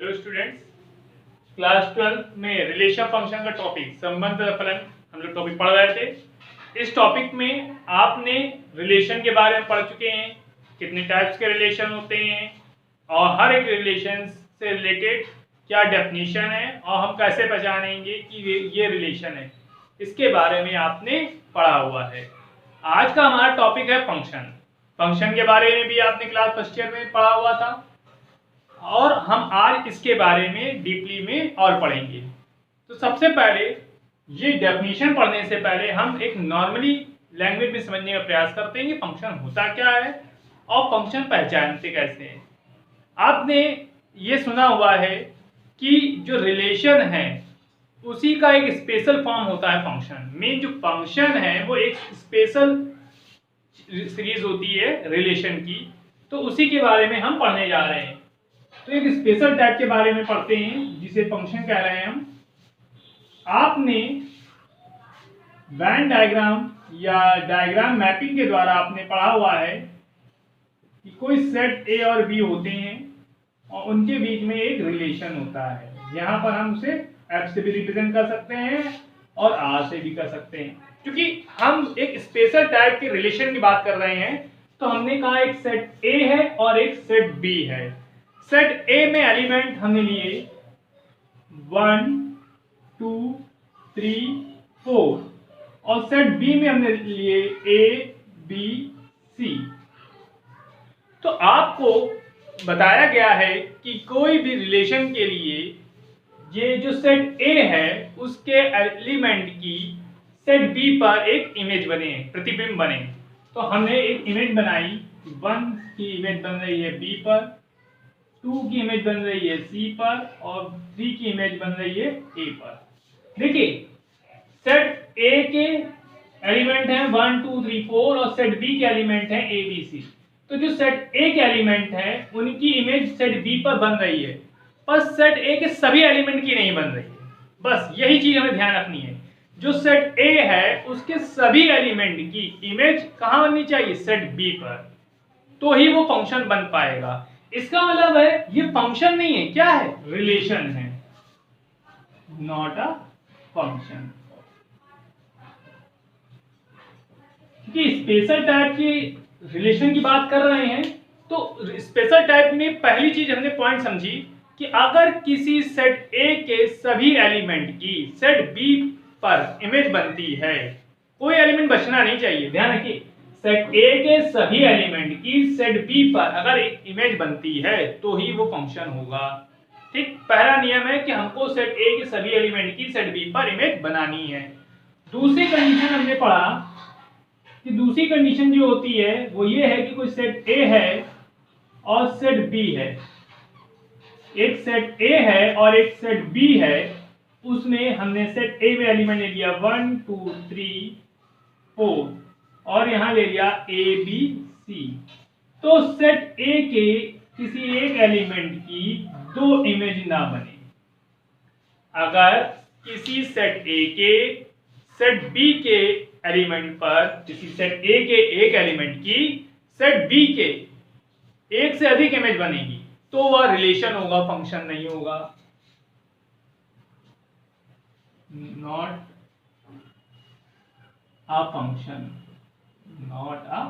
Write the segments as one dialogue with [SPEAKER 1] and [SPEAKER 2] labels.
[SPEAKER 1] Hello students, class 12 में relation function का topic संबंध फलन हम लोग टॉपिक पढ़ रहे थे। इस टॉपिक में आपने रिलेशन के बारे में पढ़ चुके हैं, कितने टाइप्स के रिलेशन होते हैं और हर एक रिलेशन से रिलेटेड क्या डेफिनेशन है और हम कैसे पहचानेंगे कि ये रिलेशन है, इसके बारे में आपने पढ़ा हुआ है। आज का हमारा टॉपिक है फंक्शन। फंक्शन के बारे में भी आपने क्लास फर्स्ट ईयर में पढ़ा हुआ था और हम आज इसके बारे में डीपली में और पढ़ेंगे। तो सबसे पहले ये डेफिनेशन पढ़ने से पहले हम एक नॉर्मली लैंग्वेज में समझने का प्रयास करते हैं कि फंक्शन होता क्या है और फंक्शन पहचानते कैसे हैं। आपने ये सुना हुआ है कि जो रिलेशन है उसी का एक स्पेशल फॉर्म होता है फंक्शन में। जो फंक्शन है वो एक स्पेशल सीरीज होती है रिलेशन की, तो उसी के बारे में हम पढ़ने जा रहे हैं। तो एक स्पेशल टाइप के बारे में पढ़ते हैं जिसे फंक्शन कह रहे हैं हम। आपने वेन डायग्राम या डायग्राम मैपिंग के द्वारा आपने पढ़ा हुआ है कि कोई सेट ए और बी होते हैं और उनके बीच में एक रिलेशन होता है। यहाँ पर हम उसे एफ से भी रिप्रेजेंट कर सकते हैं और आर से भी कर सकते हैं। क्योंकि हम एक स्पेशल टाइप के रिलेशन की बात कर रहे हैं तो हमने कहा एक सेट ए है और एक सेट बी है। सेट ए में एलिमेंट हमने लिए 1 2 3 4 और सेट बी में हमने लिए ए बी सी। तो आपको बताया गया है कि कोई भी रिलेशन के लिए ये जो सेट ए है उसके एलिमेंट की सेट बी पर एक इमेज बने, प्रतिबिंब बने। तो हमने एक इमेज बनाई, 1 की इमेज बन रही है बी पर, 2 की इमेज बन रही है सी पर और 3 की इमेज बन रही है ए पर। देखिए सेट ए के एलिमेंट हैं 1 2 3 4 और सेट बी के एलिमेंट हैं ए बी सी। तो जो सेट ए के एलिमेंट हैं उनकी इमेज सेट बी पर बन रही है, पर सेट ए के सभी एलिमेंट की नहीं बन रही है। बस यही चीज हमें ध्यान रखनी है। जो सेट ए है उसके सभी एलिमेंट की इमेज कहां बननी चाहिए? सेट बी पर, तो ही वो फंक्शन बन पाएगा। इसका मतलब है ये फंक्शन नहीं है, क्या है? रिलेशन है, नॉट अ फंक्शन। क्योंकि स्पेशल टाइप की रिलेशन की बात कर रहे हैं तो स्पेशल टाइप में पहली चीज हमने पॉइंट समझी कि अगर किसी सेट ए के सभी एलिमेंट की सेट बी पर इमेज बनती है, कोई एलिमेंट बचना नहीं चाहिए, ध्यान रखिए। सेट ए के सभी एलिमेंट की सेट बी पर अगर एक इमेज बनती है तो ही वो फंक्शन होगा। ठीक, पहला नियम है कि हमको सेट ए के सभी एलिमेंट की सेट बी पर इमेज बनानी है। दूसरी कंडीशन हमने पढ़ा कि दूसरी कंडीशन जो होती है वो ये है कि कोई सेट ए है और सेट बी है। एक सेट ए है और एक सेट बी है, उसमें हमने सेट ए में एलिमेंट ले लिया 1 2 3 4 और यहां ले लिया ए बी सी। तो सेट ए के किसी एक एलिमेंट की दो इमेज ना बने। अगर किसी सेट ए के सेट बी के एलिमेंट पर, किसी सेट ए के एक एलिमेंट की सेट बी के एक से अधिक इमेज बनेगी तो वह रिलेशन होगा, फंक्शन नहीं होगा। Not a function, not a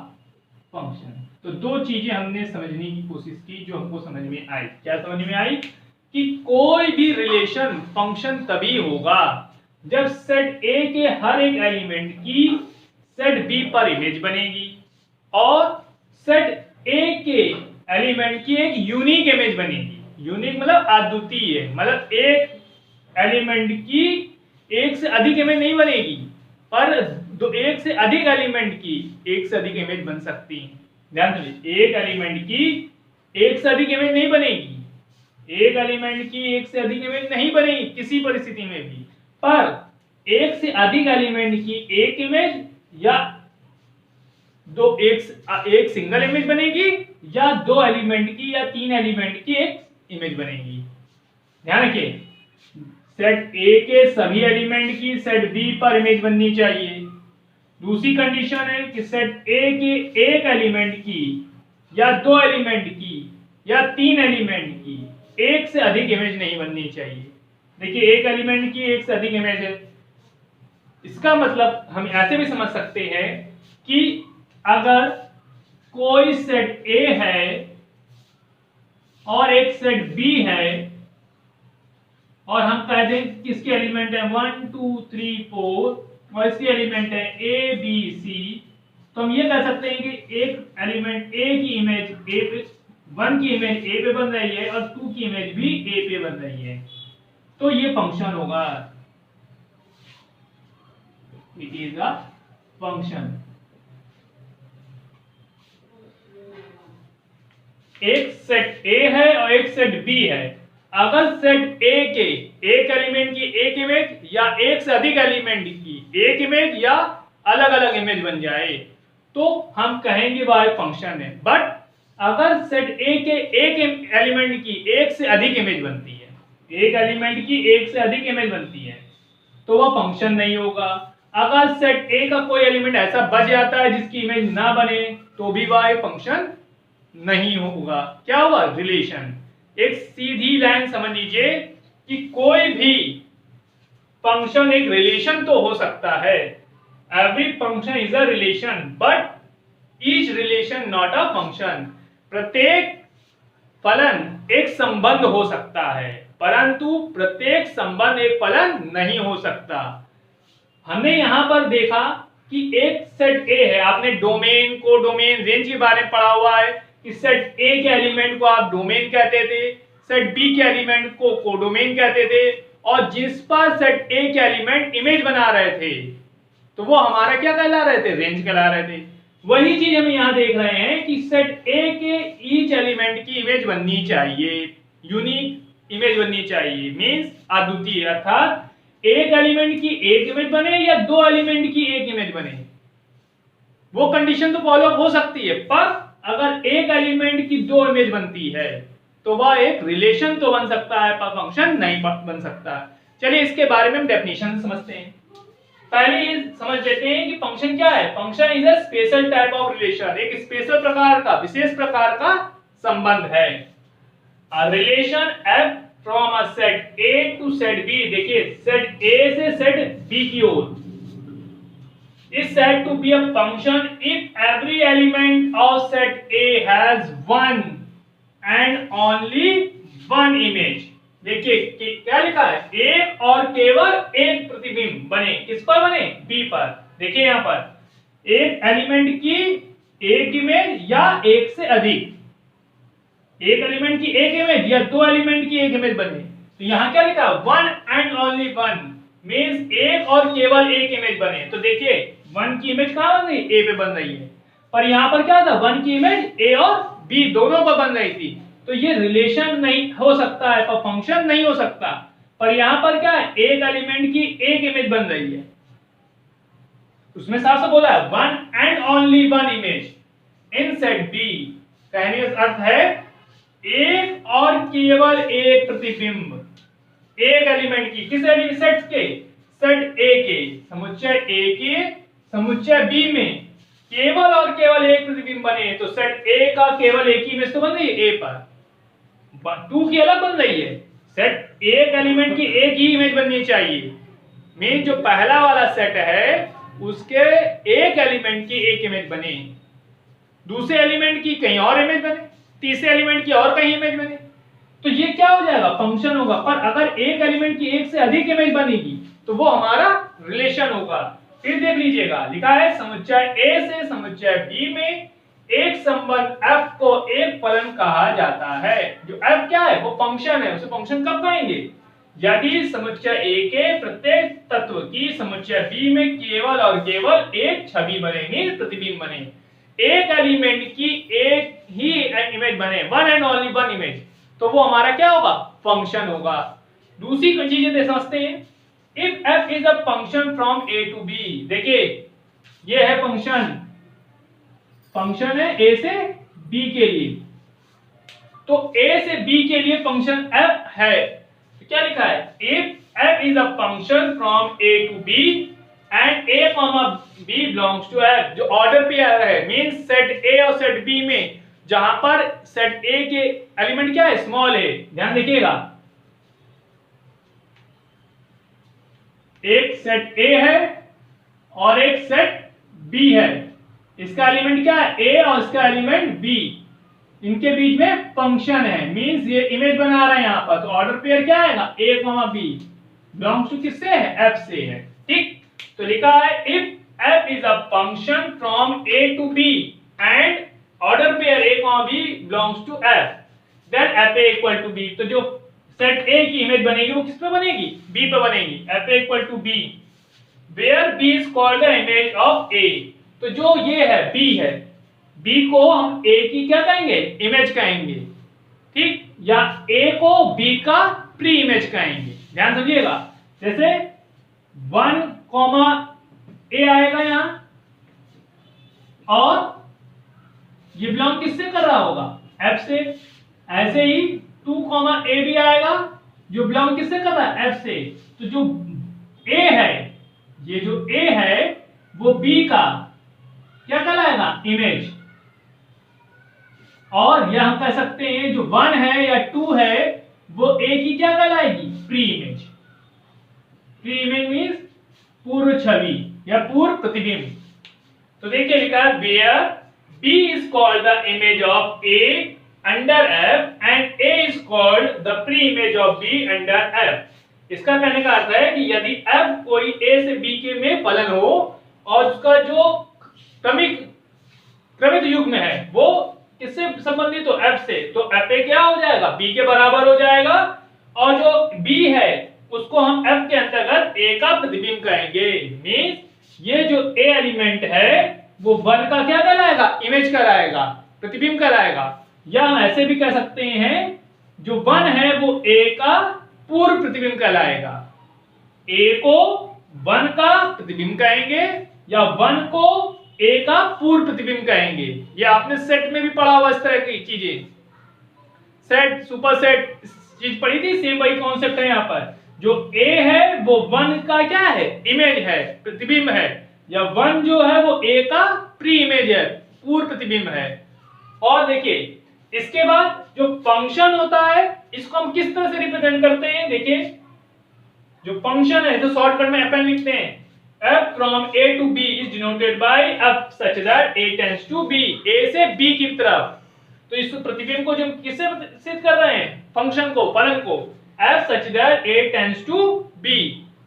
[SPEAKER 1] function. तो दो चीजें हमने समझने की कोशिश की जो हमको समझ में आई। क्या समझ में आई? कि कोई भी रिलेशन फंक्शन तभी होगा जब सेट ए के हर एक एलिमेंट की सेट बी पर इमेज बनेगी और सेट ए के एलिमेंट की एक यूनिक इमेज बनेगी। यूनिक मतलब अद्वितीय, मतलब एक एलिमेंट की एक से अधिक इमेज नहीं बनेगी, पर एक से अधिक एलिमेंट की एक से अधिक इमेज बन सकती है। ध्यान दीजिए, एक एलिमेंट की एक से अधिक इमेज नहीं बनेगी, एक एलिमेंट की एक से अधिक इमेज नहीं बनेगी किसी परिस्थिति में भी, पर एक से अधिक एलिमेंट की एक इमेज या एक सिंगल इमेज बनेगी या दो एलिमेंट की या तीन एलिमेंट की एक इमेज बनेगी। ध्यान रखिए, सेट ए के सभी एलिमेंट की सेट बी पर इमेज बननी चाहिए। दूसरी कंडीशन है कि सेट ए के एक एलिमेंट की या दो एलिमेंट की या तीन एलिमेंट की एक से अधिक इमेज नहीं बननी चाहिए। देखिए एक एलिमेंट की एक से अधिक इमेज है, इसका मतलब हम ऐसे भी समझ सकते हैं कि अगर कोई सेट ए है और एक सेट बी है और हम कह दें कि इसके एलिमेंट है 1 2 3 4 और इसके एलिमेंट है ए बी सी, तो हम ये कह सकते हैं कि एक एलिमेंट ए की इमेज ए पे, 1 की इमेज ए पे बन रही है और 2 की इमेज भी ए पे बन रही है, तो ये फंक्शन होगा, इट इज अ फंक्शन। एक सेट ए है और एक सेट बी है, अगर सेट ए के एक एलिमेंट की एक इमेज या एक से अधिक एलिमेंट की एक इमेज या अलग अलग इमेज बन जाए तो हम कहेंगे वह फंक्शन है। बट अगर सेट ए के एक एलिमेंट की एक से अधिक इमेज बनती है, एक एलिमेंट की एक से अधिक इमेज बनती है, तो वह फंक्शन नहीं होगा। अगर सेट ए का कोई एलिमेंट ऐसा बच जाता है जिसकी इमेज ना बने तो भी वह फंक्शन नहीं होगा। क्या होगा? रिलेशन। एक सीधी लाइन समझ लीजिए कि कोई भी फंक्शन एक रिलेशन तो हो सकता है, every function is a relation but each relation not a function. प्रत्येक फलन एक संबंध हो सकता है परंतु प्रत्येक संबंध एक फलन नहीं हो सकता। हमने यहां पर देखा कि एक सेट ए है, आपने डोमेन को डोमेन रेंज के बारे में पढ़ा हुआ है कि सेट ए के एलिमेंट को आप डोमेन कहते थे, सेट बी के एलिमेंट को कोडोमेन कहते थे, और जिस पर सेट ए के एलिमेंट इमेज बना रहे थे तो वो हमारा क्या कहला रहे थे? रेंज कहला रहे थे। वही चीज हम यहां देख रहे हैं कि सेट ए के ईच एलिमेंट की इमेज बननी चाहिए, यूनिक इमेज बननी चाहिए, मींस अद्वितीय, अर्थात एक एलिमेंट की एक इमेज बने या दो एलिमेंट की एक इमेज बने, वो कंडीशन तो फॉलो हो सकती है, पर अगर एक एलिमेंट की दो इमेज बनती है तो वह एक रिलेशन तो बन सकता है पर फंक्शन नहीं बन सकता। चलिए इसके बारे में हम डेफिनेशन समझते हैं। पहले ये समझ लेते हैं कि फंक्शन क्या है। Function is a special type of relation, एक स्पेशल प्रकार का, विशेष प्रकार का संबंध है। A relation F from a set A to set B, देखिए सेट ए से सेट बी की ओर, is said to be a function if every element of set A has one and only one image। देखिए क्या लिखा है? एक और केवल एक प्रतिबिंब बने, किस पर बने? B पर। देखिए यहां पर एक एलिमेंट की एक इमेज या एक से अधिक, एक एलिमेंट की एक इमेज या दो एलिमेंट की एक इमेज बने, तो यहां क्या लिखा? One and only one, means एक और केवल एक इमेज बने। तो देखिए वन की इमेज कहां बन रही? ए पे बन रही है, पर यहां पर क्या था? वन की इमेज ए और बी दोनों पर बन रही थी, तो ये रिलेशन नहीं हो सकता है पर फंक्शन नहीं हो सकता। पर यहां पर क्या है? एक एलिमेंट की एक इमेज बन रही है, उसमें साफ साफ बोला है one and only one image in set B. कहने का अर्थ है एक और केवल एक प्रतिबिंब एक एलिमेंट की, किस एलिमेंट? सेट के, सेट ए के समुच्चय ए के समुच्चय बी में केवल और केवल एक प्रतिबिंब बने, तो सेट ए का केवल एक ही इमेज तो बन रही है ए पर, टू की अलग बन रही है। सेट एक एलिमेंट की एक ही इमेज बननी चाहिए, मीन जो पहला वाला सेट है उसके एक एलिमेंट की एक इमेज बने, दूसरे एलिमेंट की कहीं और इमेज बने, तीसरे एलिमेंट की और कहीं इमेज बने, तो ये क्या हो जाएगा? फंक्शन होगा। पर अगर एक एलिमेंट की एक से अधिक इमेज बनेगी तो वो हमारा रिलेशन होगा। फिर देख लीजिएगा, लिखा है समुच्चय ए से समुच्चय बी में एक संबंध f को एक फलन कहा जाता है। जो f क्या है? वो फंक्शन है, उसे फंक्शन कब कहेंगे? यदि समुच्चय ए के प्रत्येक तत्व की समुच्चय बी में केवल और केवल एक छवि बनेगी, प्रतिबिंब बने, एक एलिमेंट की एक ही इमेज बने, one and only one image, तो वो हमारा क्या होगा? फंक्शन होगा। दूसरी चीजें समझते हैं। If f is a function from a to b, देखिए ये है फंक्शन, फंक्शन है a से b के लिए, तो a से b के लिए फंक्शन f है, तो क्या लिखा है? If f is a function from a to b and a, b belongs to f, जो ऑर्डर पे आ रहा है, मींस सेट a और सेट b में जहां पर सेट ए के एलिमेंट क्या है, स्मॉल ए। ध्यान देखिएगा, एक सेट ए है और एक सेट बी है। इसका एलिमेंट क्या है, ए, और इसका एलिमेंट बी। इनके बीच में फंक्शन है, मींस ये इमेज बना रहे हैं यहां पर। तो ऑर्डर पेयर क्या आएगा, A comma B, belongs to किससे है, एफ से है। ठीक, तो लिखा है if F is a function from A to B and order pair A comma B belongs to F, then F A equal to B. तो जो सेट ए की इमेज बनेगी वो किस पे बनेगी, बी पे बनेगी। F A equal to B where B is called the image of A. तो जो ये है बी है, बी को हम ए की क्या कहेंगे, इमेज कहेंगे। ठीक, या ए को बी का प्री इमेज कहेंगे। ध्यान समझिएगा, जैसे 1 कॉमा ए आएगा यहां, और ये बिलोंग किससे कर रहा होगा, एफ से। ऐसे ही 2 कॉमा ए भी आएगा, जो बिलोंग किससे कर रहा है, एफ से। तो जो ए है, ये जो ए है वो बी का क्या कहलाएगा, इमेज। और यह हम कह सकते हैं जो 1 है या 2 है वो ए की क्या कहलाएगी, pre image. Pre image means पूर्व छवि या पूर्व प्रतिबिंब। तो देखिए लिखा है where B is called the image of A under F and A is called the pre image of B under F. इसका कहने का अर्थ है कि यदि एफ कोई ए से बी के में फलन हो और उसका जो क्रमित युग्म है वो किससे संबंधित हो, एफ से, तो एफ ए क्या हो जाएगा, बी के बराबर हो जाएगा। और जो बी है उसको हम एफ के अंतर्गत ए का प्रतिबिंब कहेंगे। मींस ये जो ए एलिमेंट है वो 1 का क्या कहलाएगा, इमेज कहलाएगा, प्रतिबिंब कहलाएगा। या हम ऐसे भी कह सकते हैं जो 1 है वो ए का पूर्व प्रतिबिंब कहलाएगा। ए को 1 का प्रतिबिंब कहेंगे या 1 को ए का पूर्व प्रतिबिंब कहेंगे। ये आपने सेट में भी पढ़ा हुआ इस तरह की चीजें, सेट, सुपर सेट चीज पढ़ी थी, सेम वही कॉन्सेप्ट है यहाँ पर। जो ए है वो 1 का क्या है, इमेज है, प्रतिबिंब है, या 1 जो है वो ए का प्री इमेज है, पूर्व प्रतिबिंब है। और देखिए इसके बाद जो फंक्शन होता है इसको हम किस तरह से रिप्रेजेंट करते हैं, देखिए जो फंक्शन है तो शॉर्टकट में fn लिखते हैं। f from a to b is denoted by f such that a tends to b, a से b की तरफ। तो इस प्रतिबिंब को जो किससे सिद्ध कर रहे हैं, फंक्शन को, फलन को, f such that a tends to b।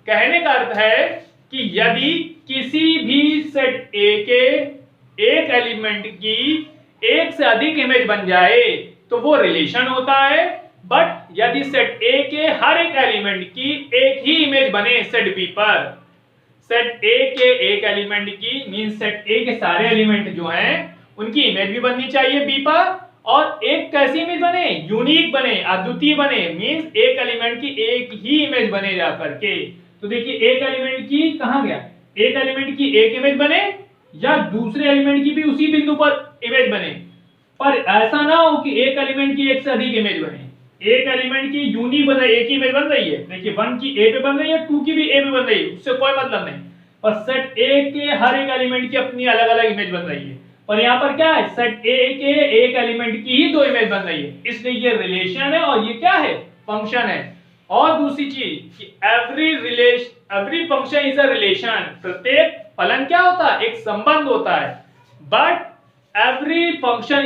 [SPEAKER 1] कहने का अर्थ है कि यदि किसी भी सेट a के एक एलिमेंट की एक से अधिक इमेज बन जाए तो वो रिलेशन होता है। बट यदि सेट A के हर एक एलिमेंट की एक ही इमेज बने सेट B पर, सेट A के एक एलिमेंट की मींस सेट A के सारे एलिमेंट जो हैं उनकी इमेज भी बननी चाहिए B पर, और एक कैसी इमेज बने, यूनिक बने, अद्वितीय बने, मींस एक एलिमेंट की एक ही इमेज बने जा करके। तो देखिए एक एलिमेंट की कहां गया, एक एलिमेंट की एक इमेज बने या दूसरे एलिमेंट की भी उसी बिंदु पर इमेज बने, पर ऐसा ना हो कि एक एलिमेंट की एक से अधिक इमेज बने। एक एलिमेंट की यूनिक बन रही है, एक ही इमेज बन रही है, देखिए 1 की ए पे बन रही है, 2 की भी ए पे बन रही है, उससे कोई मतलब नहीं। पर सेट ए के हर एक एलिमेंट की अपनी अलग अलग इमेज बन रही है, पर यहाँ पर क्या है, सेट ए के एक एलिमेंट की ही 2 इमेज बन रही है, इसलिए ये रिलेशन है और ये क्या है, फंक्शन है। और दूसरी चीज कि every function is a relation, प्रत्येक फलन क्या होता है, एक संबंध होता है। But every relation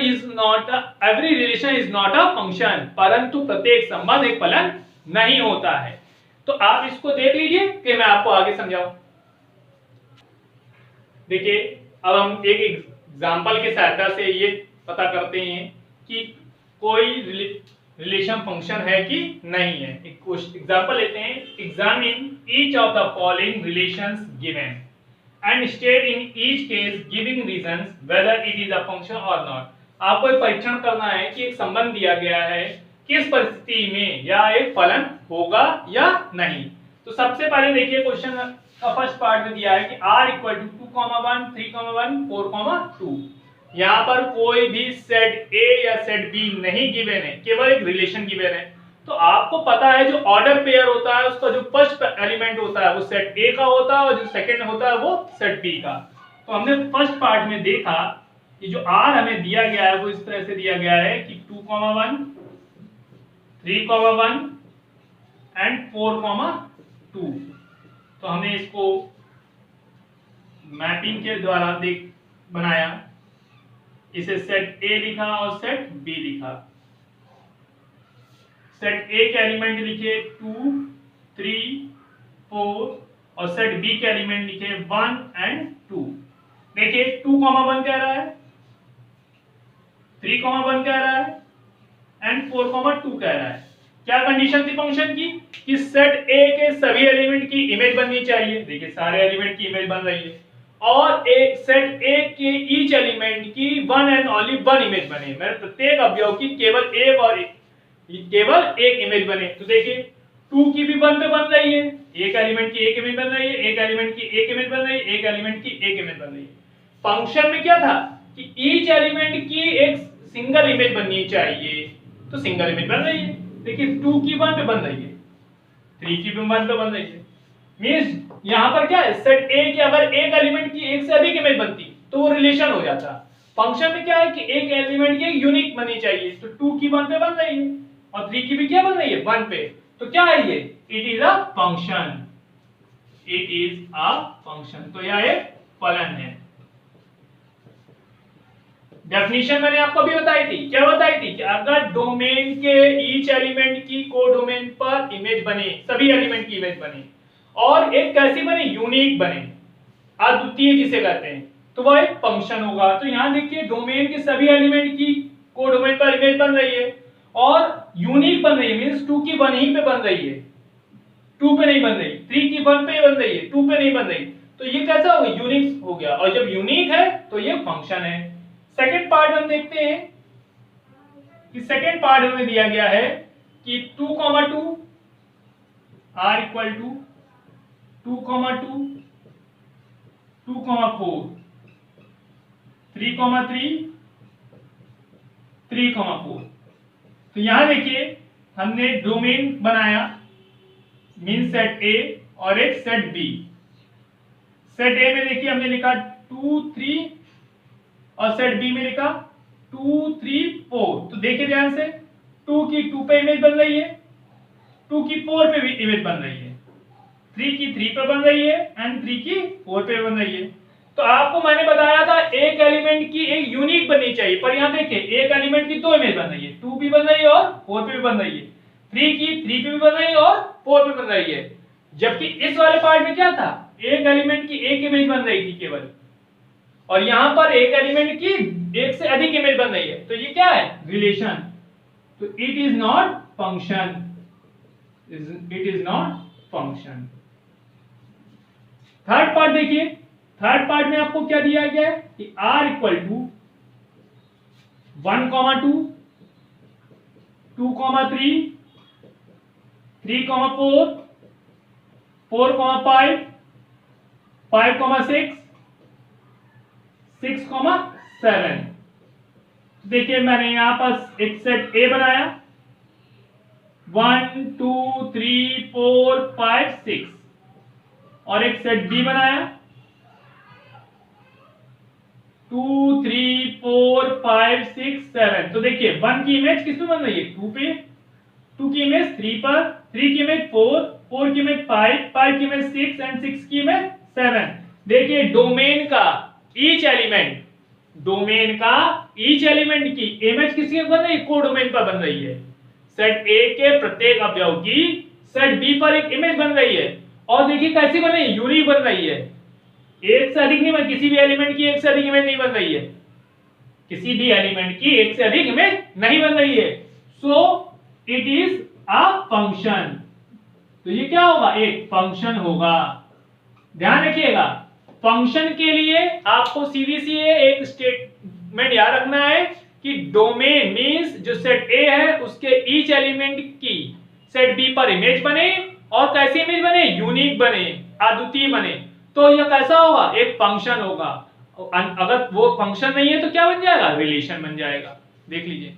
[SPEAKER 1] is not a function, परंतु प्रत्येक संबंध एक फलन नहीं होता है। तो आप इसको देख लीजिए कि मैं आपको आगे समझाऊं। देखिए अब हम एक एग्जांपल की सहायता से ये पता करते हैं कि कोई रिलेशन फंक्शन है कि नहीं है। एक एग्जांपल लेते हैं, examine each of the following relations given and state in each case giving reasons whether it is a function or not। आपको एक परीक्षण करना है कि एक संबंध दिया गया है, किस परिस्थिति में यह एक फलन होगा या नहीं। तो सबसे पहले देखिए क्वेश्चन का फर्स्ट पार्ट में दिया है कि r इक्वल टू 2,1 3,1 4,2। यहाँ पर कोई भी सेट A या सेट B नहीं गिवन है, केवल एक रिलेशन गिवन है। तो आपको पता है जो ऑर्डर पेयर होता है उसका जो फर्स्ट एलिमेंट होता है वो सेट A का होता है और जो सेकंड होता है वो सेट B का। तो हमने फर्स्ट पार्ट में देखा कि जो R हमें दिया गया है वो इस तरह से दिया गया है कि 2,1, 3,1 एंड 4,2। तो हमने इसको मैपिंग के द्वारा बनाया, इसे सेट A लिखा और सेट B लिखा। सेट A के एलिमेंट लिखे 2, 3, 4 और सेट B के एलिमेंट लिखे 1 एंड 2। देखिए 2,1 कह रहा है, 3,1 कह रहा है एंड 4,2 कह रहा है। क्या कंडीशन थी फंक्शन की कि सेट A के सभी एलिमेंट की इमेज बननी चाहिए। देखिए सारे एलिमेंट की इमेज बन रही है और सेट A के ईच एलिमेंट की one and only one image बने, मतलब प्रत्येक अवयव की केवल एक इमेज बने। तो देखिए 2 की भी 1 पे बन रही है, एक एलिमेंट की एक इमेज बन रही है, एक एलिमेंट की एक इमेज बन रही है, एक एलिमेंट की एक इमेज बन रही है। फंक्शन में क्या था कि ईच एलिमेंट की एक सिंगल इमेज बननी चाहिए, तो सिंगल इमेज बन रही है। देखिए 2 की 1 पे बन रही है, 3 की भी 1 पे बन रही है। मींस यहां पर क्या है, सेट A की अगर एक एलिमेंट की एक से अधिक इमेज बनती तो वो रिलेशन हो जाता। फंक्शन में क्या है कि एक एलिमेंट की एक यूनिक बननी चाहिए, तो 2 की 1 पे बन रही है और 3 की भी क्या बन रही है 1 पे। तो क्या है ये, it is a function, it is a function. तो यह एक फलन है। डेफिनेशन मैंने आपको भी बताई थी, क्या बताई थी कि अगर डोमेन के ईच एलिमेंट की कोडोमेन पर इमेज बने, सभी एलिमेंट की इमेज बने और एक कैसी बने, यूनिक बने, अद्वितीय जिसे कहते हैं, तो वह एक फंक्शन होगा। तो यहां देखिए डोमेन के सभी एलिमेंट की कोडोमेन पर इमेज बन रही है और यूनिक बन रही है, मींस 2 की 1 ही पे बन रही है, 2 पे नहीं बन रही, 3 की 1 पे बन रही है, 2 पे नहीं बन रही। तो ये कैसा हो गया, यूनिक हो गया, और जब यूनिक है तो ये फंक्शन है। सेकंड पार्ट हम देखते हैं कि सेकंड पार्ट में दिया गया है कि 2,2 r इक्वल टू 2,2, 2,4, 3,3, 3,4। तो यहां देखिए हमने डोमेन बनाया, मीन सेट A और एक सेट B। सेट A में देखिए हमने लिखा 2, 3 और सेट B में लिखा 2, 3, 4। तो देखिए ध्यान से 2 की 2 पे इमेज बन रही है, 2 की 4 पे भी इमेज बन रही है, 3 की 3 पे बन रही है एंड 3 की 4 पे बन रही है। तो आपको मैंने बताया था एक एलिमेंट की एक यूनिक बननी चाहिए, पर यहां देखिए एक एलिमेंट की 2 इमेज बन रही है, 2 भी बन रही है और 4 पे भी बन रही है, 3 की 3 पे भी बन रही है और 4 पे बन रही है। जबकि इस वाले पार्ट में क्या था, एक एलिमेंट की एक इमेज बन रही थी केवल, और यहां पर एक एलिमेंट की एक से अधिक इमेज बन रही है। तो ये क्या है, रिलेशन। तो it is not function, it is not function. Third part देखिए, थर्ड पार्ट में आपको क्या दिया गया है कि r इक्वल टू 1,2, 2,3, 3,4, 4,5, 5,6, 6,7। देखिए मैंने यहां पर एक सेट A बनाया, 1, 2, 3, 4, 5, 6 और एक सेट B बनाया 2, 3, 4, 5, 6, 7। तो देखिए 1 की इमेज किस पे बन रही है, 2 पे, 2 की इमेज 3 पर, 3 की इमेज 4, 4 की इमेज 5, 5 की इमेज 6 एंड 6 की इमेज 7। देखिए डोमेन का ईच एलिमेंट, डोमेन का ईच एलिमेंट की इमेज किसकी बन रही है, कोडोमेन पर बन रही है। सेट A के प्रत्येक अवयव की सेट B पर एक इमेज बन रही है, और देखिए कैसी बन रही है, यूनिक बन रही है, एक से अधिक नहीं बन, किसी भी एलिमेंट की एक से अधिक इमेज नहीं बन रही है, किसी भी एलिमेंट की एक से अधिक इमेज नहीं बन रही है। So it is a function. तो ये क्या होगा, एक फंक्शन होगा। ध्यान रखिएगा, फंक्शन के लिए आपको सीधी सी एक स्टेटमेंट याद रखना है कि डोमेन मींस जो सेट A है उसके ईच एलिमेंट की सेट B पर इमेज बने, और कैसी इमेज बने, यूनिक बने, अद्वितीय बने। तो यह कैसा होगा, एक फंक्शन होगा। अगर वो फंक्शन नहीं है तो क्या बन जाएगा, रिलेशन बन जाएगा। देख लीजिए।